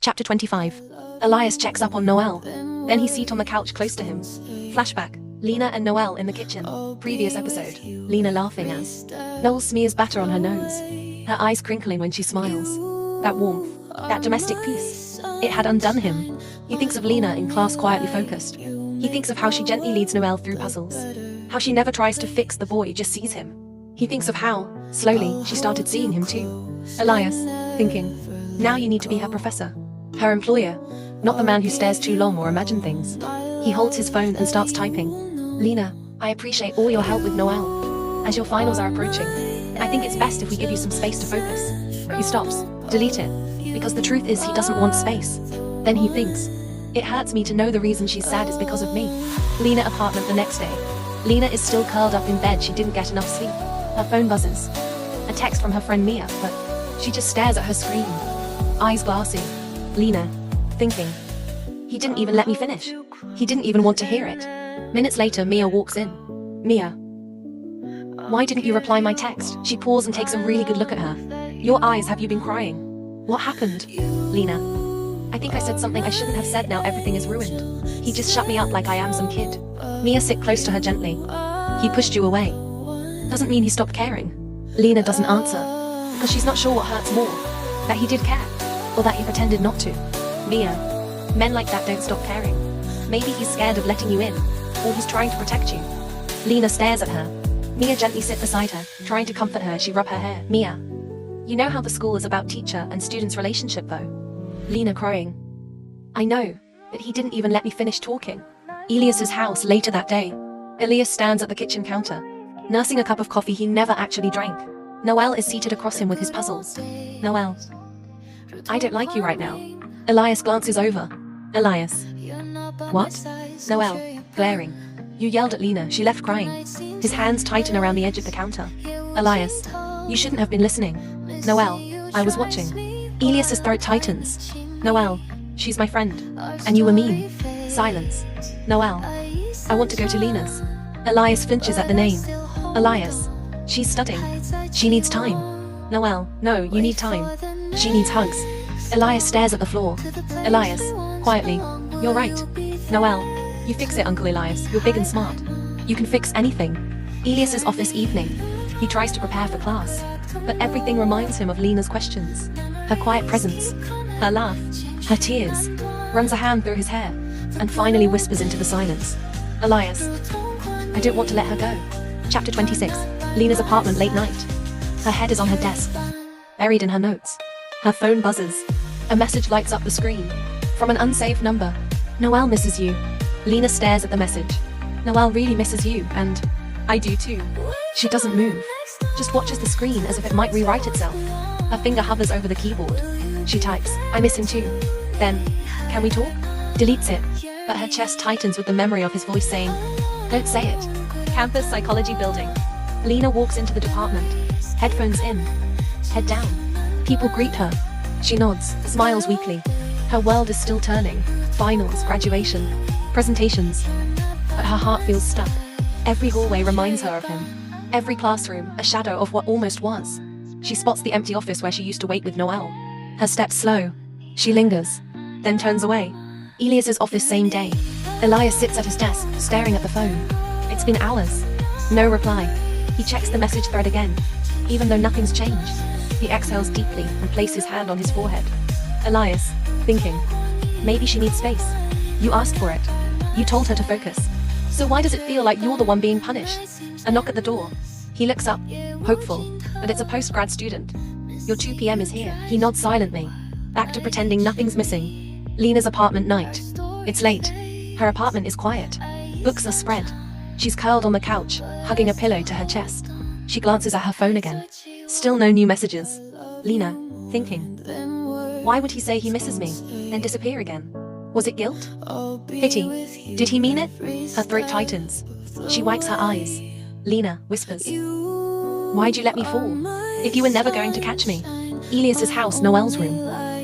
Chapter 25. Elias checks up on Noel. Then he seat on the couch close to him. Flashback. Lena and Noel in the kitchen. Previous episode. Lena laughing as Noel smears batter on her nose. Her eyes crinkling when she smiles. That warmth. That domestic peace. It had undone him. He thinks of Lena in class quietly focused. He thinks of how she gently leads Noel through puzzles. How she never tries to fix the boy, just sees him. He thinks of how, slowly, she started seeing him too. Elias, thinking, now you need to be her professor. Her employer, not the man who stares too long or imagine things. He holds his phone and starts typing. Lena, I appreciate all your help with Noel. As your finals are approaching, I think it's best if we give you some space to focus. He stops. Delete it. Because the truth is he doesn't want space. Then he thinks, it hurts me to know the reason she's sad is because of me. Lena apartment the next day. Lena is still curled up in bed, she didn't get enough sleep. Her phone buzzes. A text from her friend Mia, but she just stares at her screen. Eyes glassy. Lena, thinking, he didn't even let me finish. He didn't even want to hear it. Minutes later, Mia walks in. Mia, why didn't you reply my text? She paused and takes a really good look at her. Your eyes, have you been crying? What happened? Lena, I think I said something I shouldn't have said, now everything is ruined. He just shut me up like I am some kid. Mia sit close to her gently. He pushed you away. Doesn't mean he stopped caring. Lena doesn't answer. Because she's not sure what hurts more. That he did care. Or that he pretended not to. Mia, men like that don't stop caring. Maybe he's scared of letting you in. Or he's trying to protect you. Lena stares at her. Mia gently sits beside her, trying to comfort her. She rubs her hair. Mia, you know how the school is about teacher and student's relationship though? Lena crying. I know, but he didn't even let me finish talking. Elias's house later that day. Elias stands at the kitchen counter, nursing a cup of coffee he never actually drank. Noel is seated across him with his puzzles. Noel, I don't like you right now. Elias glances over. Elias. What? Noel, glaring. You yelled at Lena, she left crying. His hands tighten around the edge of the counter. Elias, you shouldn't have been listening. Noel, I was watching. Elias's throat tightens. Noel, she's my friend. And you were mean. Silence. Noel, I want to go to Lena's. Elias flinches at the name. Elias, she's studying. She needs time. Noel, no, you need time. She needs hugs. Elias stares at the floor. Elias, quietly, you're right. Noel, you fix it, Uncle Elias, you're big and smart. You can fix anything. Elias's office evening. He tries to prepare for class, but everything reminds him of Lena's questions. Her quiet presence, her laugh, her tears. Runs a hand through his hair, and finally whispers into the silence. Elias, I don't want to let her go. Chapter 26. Lena's apartment late night. Her head is on her desk, buried in her notes. Her phone buzzes. A message lights up the screen. From an unsaved number. Noel misses you. Lena stares at the message. Noel really misses you, and I do too. She doesn't move. Just watches the screen as if it might rewrite itself. Her finger hovers over the keyboard. She types, I miss him too. Then, can we talk? Deletes it. But her chest tightens with the memory of his voice saying, don't say it. Campus Psychology Building. Lena walks into the department. Headphones in. Head down. People greet her. She nods, smiles weakly. Her world is still turning. Finals, graduation, presentations. But her heart feels stuck. Every hallway reminds her of him. Every classroom, a shadow of what almost was. She spots the empty office where she used to wait with Noel. Her steps slow. She lingers, then turns away. Elias's office same day. Elias sits at his desk, staring at the phone. It's been hours. No reply. He checks the message thread again. Even though nothing's changed. He exhales deeply and places his hand on his forehead. Elias, thinking, maybe she needs space. You asked for it. You told her to focus. So why does it feel like you're the one being punished? A knock at the door. He looks up, hopeful, but it's a post-grad student. Your 2 p.m. is here. He nods silently, back to pretending nothing's missing. Lena's apartment night. It's late. Her apartment is quiet. Books are spread. She's curled on the couch, hugging a pillow to her chest. She glances at her phone again. Still no new messages. Lena, thinking, why would he say he misses me, then disappear again? Was it guilt? Pity? Did he mean it? Her throat tightens. She wipes her eyes. Lena whispers, why'd you let me fall? If you were never going to catch me. Elias's house, Noel's room.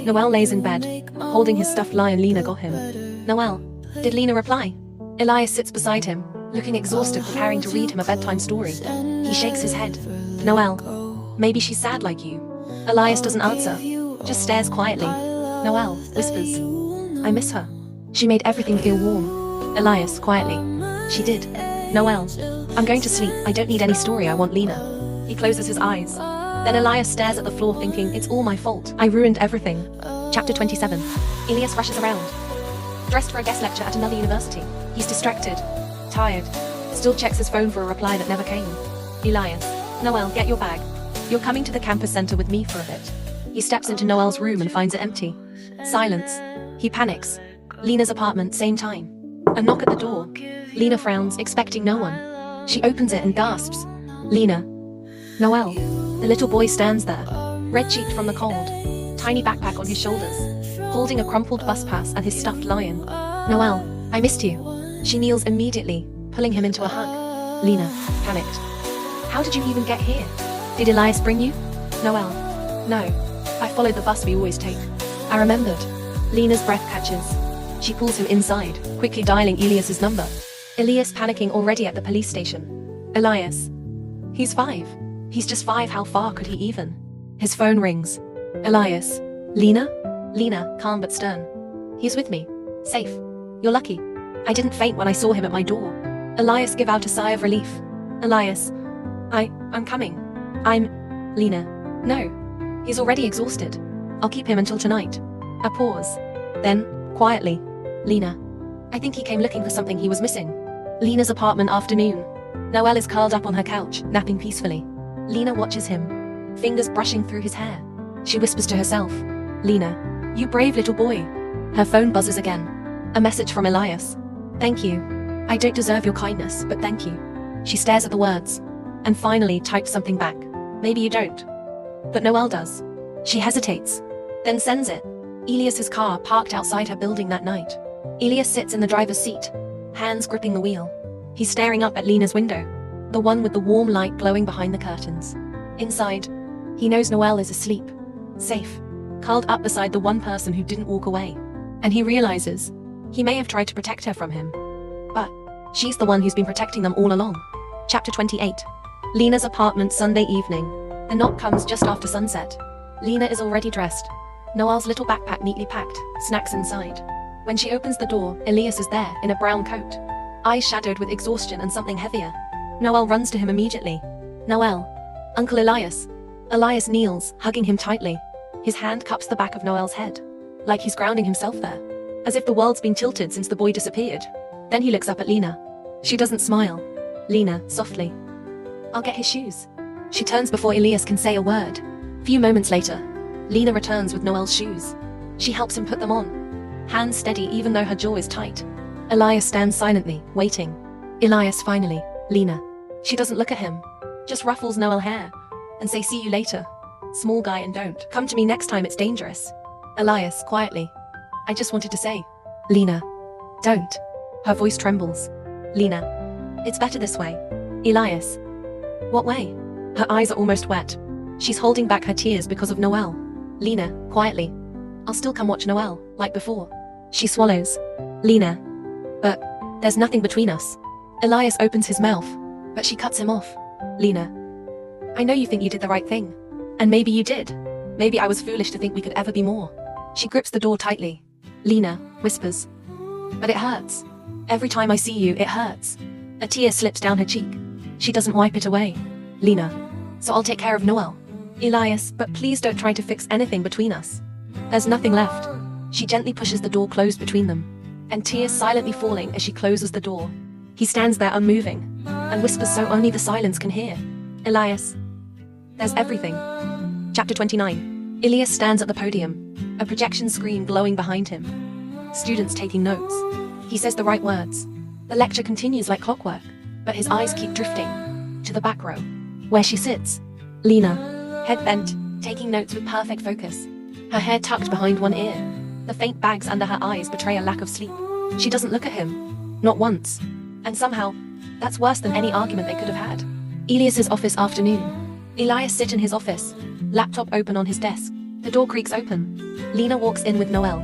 Noel lays in bed, holding his stuffed lion Lena got him. Noel, did Lena reply? Elias sits beside him, looking exhausted, preparing to read him a bedtime story. He shakes his head. Noel, maybe she's sad like you. Elias doesn't answer, just stares quietly. Noelle whispers, I miss her. She made everything feel warm. Elias quietly, she did. Noelle, I'm going to sleep. I don't need any story. I want Lena. He closes his eyes. Then Elias stares at the floor thinking, it's all my fault. I ruined everything. Chapter 27. Elias rushes around. Dressed for a guest lecture at another university. He's distracted. Tired. Still checks his phone for a reply that never came. Elias. Noelle, get your bag. You're coming to the campus center with me for a bit. He steps into Noelle's room and finds it empty. Silence. He panics. Lena's apartment, same time. A knock at the door. Lena frowns, expecting no one. She opens it and gasps. Lena. Noelle. The little boy stands there, red-cheeked from the cold, tiny backpack on his shoulders, holding a crumpled bus pass and his stuffed lion. Noelle, I missed you. She kneels immediately, pulling him into a hug. Lena, panicked. How did you even get here? Did Elias bring you? Noelle. No. I followed the bus we always take. I remembered. Lena's breath catches. She pulls him inside, quickly dialing Elias's number. Elias panicking already at the police station. Elias. He's 5. He's just 5, how far could he even? His phone rings. Elias. Lena? Lena, calm but stern. He's with me. Safe. You're lucky. I didn't faint when I saw him at my door. Elias give out a sigh of relief. Elias. I'm coming. Lena. No. He's already exhausted. I'll keep him until tonight. A pause. Then, quietly. Lena. I think he came looking for something he was missing. Lena's apartment afternoon. Noelle is curled up on her couch, napping peacefully. Lena watches him, fingers brushing through his hair. She whispers to herself, Lena, you brave little boy. Her phone buzzes again. A message from Elias. Thank you. I don't deserve your kindness, but thank you. She stares at the words, and finally types something back. Maybe you don't. But Noelle does. She hesitates, then sends it. Elias's car parked outside her building that night. Elias sits in the driver's seat, hands gripping the wheel. He's staring up at Lena's window, the one with the warm light glowing behind the curtains. Inside, he knows Noelle is asleep, safe, curled up beside the one person who didn't walk away. And he realizes he may have tried to protect her from him, but she's the one who's been protecting them all along. Chapter 28. Lena's apartment, Sunday evening. The knock comes just after sunset. Lena is already dressed. Noelle's little backpack neatly packed, snacks inside. When she opens the door, Elias is there, in a brown coat, eyes shadowed with exhaustion and something heavier. Noelle runs to him immediately. Noelle. Uncle Elias. Elias kneels, hugging him tightly. His hand cups the back of Noelle's head, like he's grounding himself there, as if the world's been tilted since the boy disappeared. Then he looks up at Lena. She doesn't smile. Lena, softly. I'll get his shoes. She turns before Elias can say a word. Few moments later, Lena returns with Noelle's shoes. She helps him put them on, hands steady even though her jaw is tight. Elias stands silently, waiting. Elias finally. Lena. She doesn't look at him, just ruffles Noelle's hair, and say see you later. Small guy and don't come to me next time, it's dangerous. Elias, quietly. I just wanted to say. Lena. Don't. Her voice trembles. Lena. It's better this way. Elias. What way? Her eyes are almost wet. She's holding back her tears because of Noelle. Lena, quietly. I'll still come watch Noelle, like before. She swallows. Lena. But there's nothing between us. Elias opens his mouth, but she cuts him off. Lena. I know you think you did the right thing. And maybe you did. Maybe I was foolish to think we could ever be more. She grips the door tightly. Lena whispers. But it hurts. Every time I see you, it hurts. A tear slips down her cheek. She doesn't wipe it away. Lena. So I'll take care of Noelle. Elias, but please don't try to fix anything between us. There's nothing left. She gently pushes the door closed between them, and tears silently falling as she closes the door. He stands there unmoving, and whispers so only the silence can hear. Elias. There's everything. Chapter 29. Elias stands at the podium, a projection screen glowing behind him. Students taking notes. He says the right words. The lecture continues like clockwork, but his eyes keep drifting to the back row, where she sits. Lena, head bent, taking notes with perfect focus. Her hair tucked behind one ear. The faint bags under her eyes betray a lack of sleep. She doesn't look at him, not once. And somehow, that's worse than any argument they could have had. Elias's office afternoon. Elias sit in his office, laptop open on his desk. The door creaks open. Lena walks in with Noelle.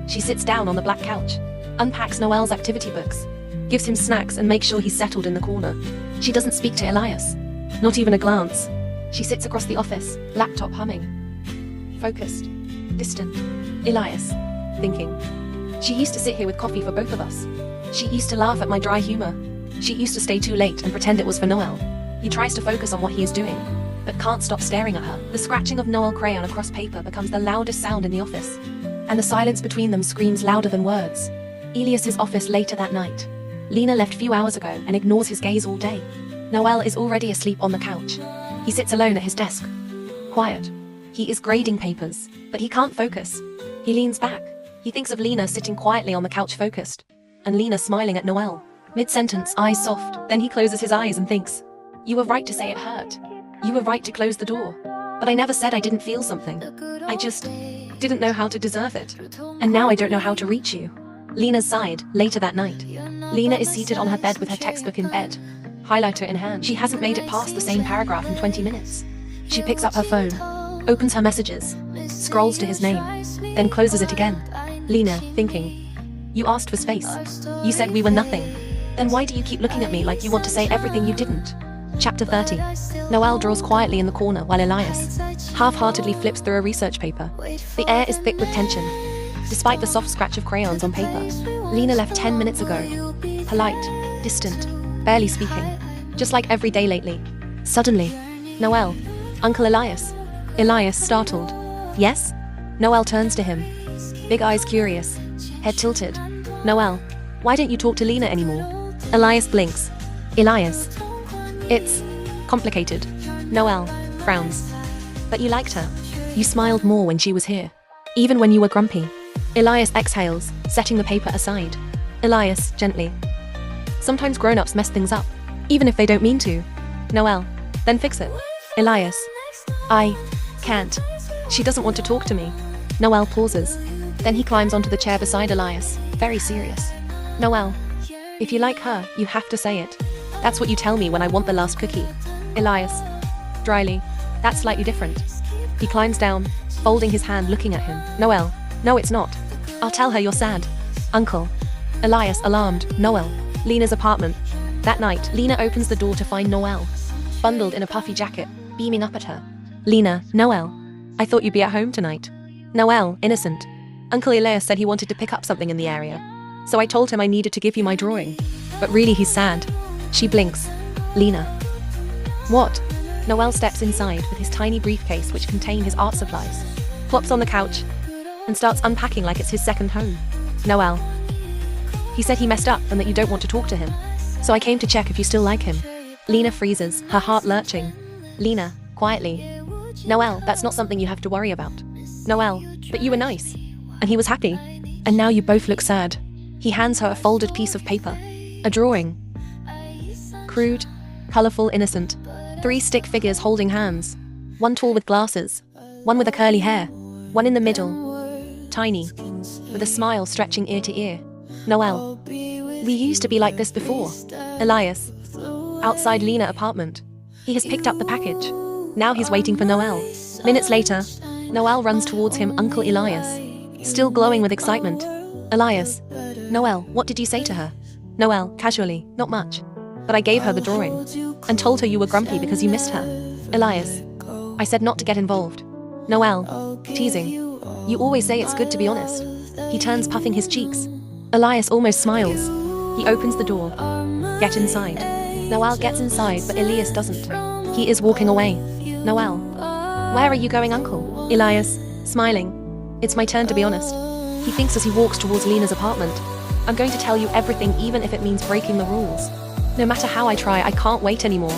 She sits down on the black couch, unpacks Noelle's activity books, gives him snacks and makes sure he's settled in the corner. She doesn't speak to Elias, not even a glance. She sits across the office, laptop humming. Focused, distant. Elias, thinking. She used to sit here with coffee for both of us. She used to laugh at my dry humor. She used to stay too late and pretend it was for Noel. He tries to focus on what he is doing, but can't stop staring at her. The scratching of Noel crayon across paper becomes the loudest sound in the office, and the silence between them screams louder than words. Elias's office later that night. Lena left few hours ago and ignores his gaze all day. Noel is already asleep on the couch. He sits alone at his desk. Quiet. He is grading papers, but he can't focus. He leans back. He thinks of Lena sitting quietly on the couch focused, and Lena smiling at Noel. Mid-sentence, eyes soft, then he closes his eyes and thinks, "You were right to say it hurt. You were right to close the door. But I never said I didn't feel something. I just didn't know how to deserve it. And now I don't know how to reach you." Lena sighed, later that night. Lena is seated on her bed with her textbook in bed, highlighter in hand. She hasn't made it past the same paragraph in 20 minutes. She picks up her phone, opens her messages, scrolls to his name, then closes it again. Lena, thinking. You asked for space. You said we were nothing. Then why do you keep looking at me like you want to say everything you didn't? Chapter 30. Noel draws quietly in the corner while Elias half-heartedly flips through a research paper. The air is thick with tension, despite the soft scratch of crayons on paper. Lena left 10 minutes ago. Polite, distant, barely speaking. Just like every day lately. Suddenly, Noel. Uncle Elias. Elias, startled. Yes? Noel turns to him. Big eyes curious. Head tilted. Noel, why don't you talk to Lena anymore? Elias blinks. Elias. It's complicated. Noel frowns. But you liked her. You smiled more when she was here. Even when you were grumpy. Elias exhales, setting the paper aside. Elias, gently. Sometimes grown-ups mess things up, even if they don't mean to. Noel, then fix it. Elias. I can't. She doesn't want to talk to me. Noel pauses. Then he climbs onto the chair beside Elias, very serious. Noel, if you like her, you have to say it. That's what you tell me when I want the last cookie. Elias. Dryly. That's slightly different. He climbs down, folding his hand looking at him. Noel. No, it's not. I'll tell her you're sad. Uncle. Elias, alarmed. Noel. Lena's apartment. That night, Lena opens the door to find Noel, bundled in a puffy jacket, beaming up at her. Lena. Noel. I thought you'd be at home tonight. Noel, innocent. Uncle Elias said he wanted to pick up something in the area, so I told him I needed to give you my drawing. But really he's sad. She blinks. Lena. What? Noel steps inside with his tiny briefcase which contained his art supplies, plops on the couch, and starts unpacking like it's his second home. Noel. He said he messed up and that you don't want to talk to him, so I came to check if you still like him. Lena freezes, her heart lurching. Lena, quietly. Noel, that's not something you have to worry about. Noel, but you were nice. And he was happy. And now you both look sad. He hands her a folded piece of paper. A drawing. Crude, colorful, innocent. 3 stick figures holding hands. One tall with glasses. One with a curly hair. One in the middle. Tiny. With a smile stretching ear to ear. Noel. We used to be like this before. Elias. Outside Lena apartment. He has picked up the package. Now he's waiting for Noel. Minutes later, Noel runs towards him. Uncle Elias, still glowing with excitement. Elias. Noel, what did you say to her? Noel, casually, not much. But I gave her the drawing, and told her you were grumpy because you missed her. Elias. I said not to get involved. Noel, teasing. You always say it's good to be honest. He turns, puffing his cheeks. Elias almost smiles. He opens the door. Get inside. Noel gets inside, but Elias doesn't. He is walking away. Noel. Where are you going, Uncle? Elias, smiling. It's my turn to be honest. He thinks as he walks towards Lena's apartment. I'm going to tell you everything, even if it means breaking the rules. No matter how I try, I can't wait anymore.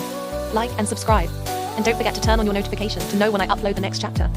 Like and subscribe. And don't forget to turn on your notifications to know when I upload the next chapter.